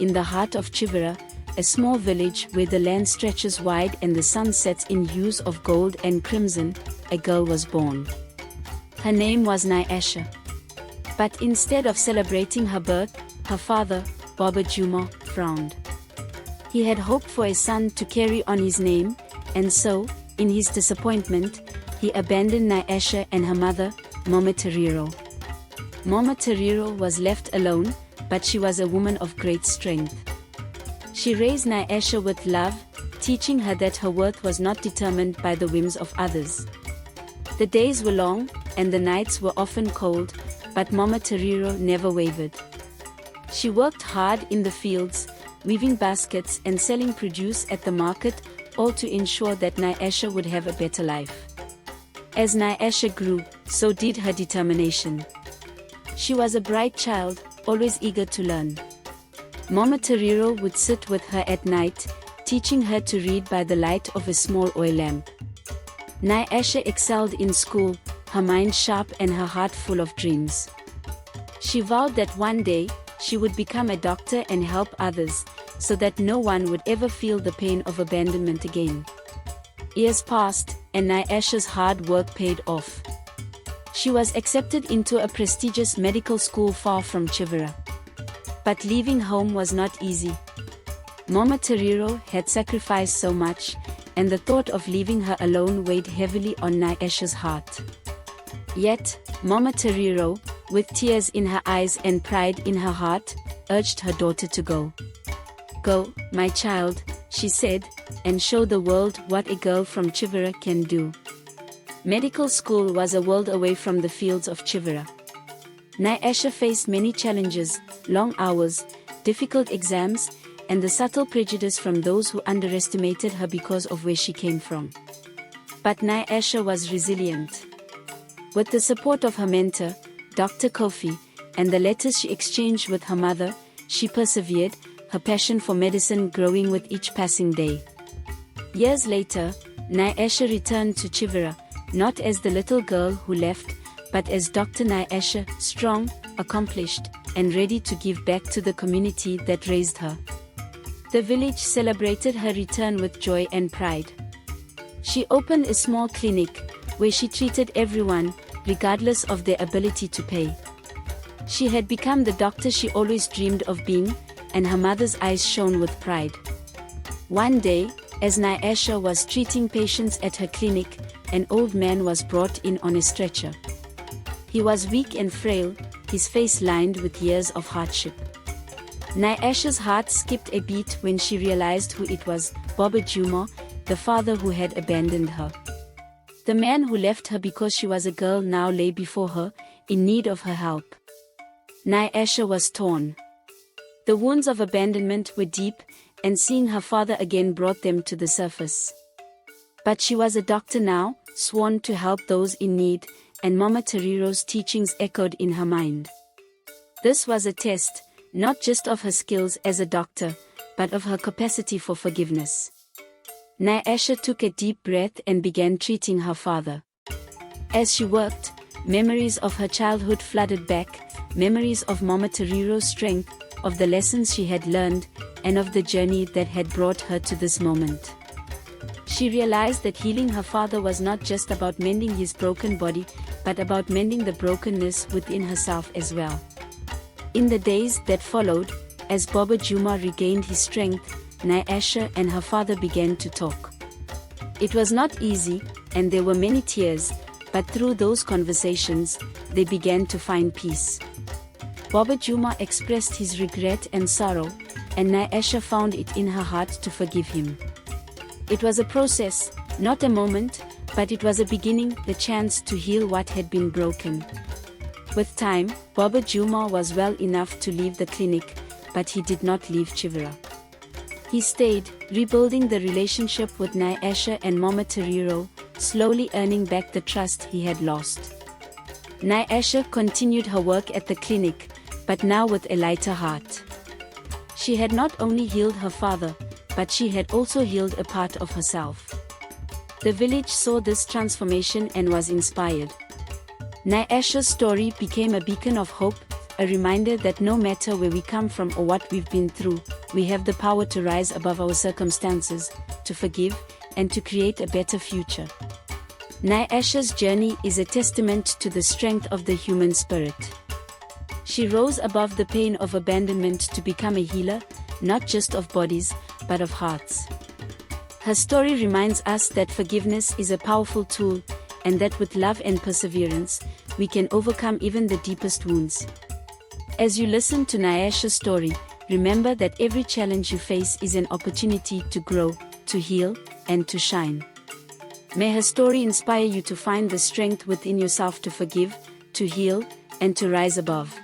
in the heart of Chivara, a small village where the land stretches wide and the sun sets in hues of gold and crimson, a girl was born. Her name was Nyasha. But instead of celebrating her birth, her father, Baba Juma, frowned. He had hoped for a son to carry on his name, and so, in his disappointment, he abandoned Nyasha and her mother, Mama Teriro. Mama Teriro was left alone, but she was a woman of great strength. She raised Nyasha with love, teaching her that her worth was not determined by the whims of others. The days were long, and the nights were often cold, but Mama Teriro never wavered. She worked hard in the fields, weaving baskets and selling produce at the market, all to ensure that Nyasha would have a better life. As Nyasha grew, so did her determination. She was a bright child, always eager to learn. Mama Teriro would sit with her at night, teaching her to read by the light of a small oil lamp. Nyasha excelled in school, her mind sharp and her heart full of dreams. She vowed that one day, she would become a doctor and help others, so that no one would ever feel the pain of abandonment again. Years passed, and Nyasha's hard work paid off. She was accepted into a prestigious medical school far from Chivara. But leaving home was not easy. Mama Teriro had sacrificed so much, and the thought of leaving her alone weighed heavily on Nyasha's heart. Yet, Mama Teriro, with tears in her eyes and pride in her heart, urged her daughter to go. "Go, my child," she said, "and show the world what a girl from Chivara can do." Medical school was a world away from the fields of Chivara. Nyasha faced many challenges, long hours, difficult exams, and the subtle prejudice from those who underestimated her because of where she came from. But Nyasha was resilient. With the support of her mentor, Dr. Kofi, and the letters she exchanged with her mother, she persevered, her passion for medicine growing with each passing day. Years later, Nyasha returned to Chivara, not as the little girl who left, but as Dr. Nyasha, strong, accomplished, and ready to give back to the community that raised her. The village celebrated her return with joy and pride. She opened a small clinic, where she treated everyone, regardless of their ability to pay. She had become the doctor she always dreamed of being, and her mother's eyes shone with pride. One day, as Nyasha was treating patients at her clinic, an old man was brought in on a stretcher. He was weak and frail, his face lined with years of hardship. Nyasha's heart skipped a beat when she realized who it was, Baba Juma, the father who had abandoned her. The man who left her because she was a girl now lay before her, in need of her help. Nyasha was torn. The wounds of abandonment were deep, and seeing her father again brought them to the surface. But she was a doctor now, sworn to help those in need, and Mama Teriro's teachings echoed in her mind. This was a test, not just of her skills as a doctor, but of her capacity for forgiveness. Nyasha took a deep breath and began treating her father. As she worked, memories of her childhood flooded back, memories of Mama Teriro's strength, of the lessons she had learned, and of the journey that had brought her to this moment. She realized that healing her father was not just about mending his broken body, but about mending the brokenness within herself as well. In the days that followed, as Baba Juma regained his strength, Nyasha and her father began to talk. It was not easy, and there were many tears, but through those conversations, they began to find peace. Baba Juma expressed his regret and sorrow, and Nyasha found it in her heart to forgive him. It was a process, not a moment, but it was a beginning, the chance to heal what had been broken. With time, Baba Juma was well enough to leave the clinic, but he did not leave Chivara. He stayed, rebuilding the relationship with Nyasha and Mama Teriro, slowly earning back the trust he had lost. Nyasha continued her work at the clinic, but now with a lighter heart. She had not only healed her father, but she had also healed a part of herself. The village saw this transformation and was inspired. Nyasha's story became a beacon of hope, a reminder that no matter where we come from or what we've been through, we have the power to rise above our circumstances, to forgive, and to create a better future. Naisha's journey is a testament to the strength of the human spirit. She rose above the pain of abandonment to become a healer, not just of bodies, but of hearts. Her story reminds us that forgiveness is a powerful tool, and that with love and perseverance, we can overcome even the deepest wounds. As you listen to Naisha's story, remember that every challenge you face is an opportunity to grow, to heal, and to shine. May her story inspire you to find the strength within yourself to forgive, to heal, and to rise above.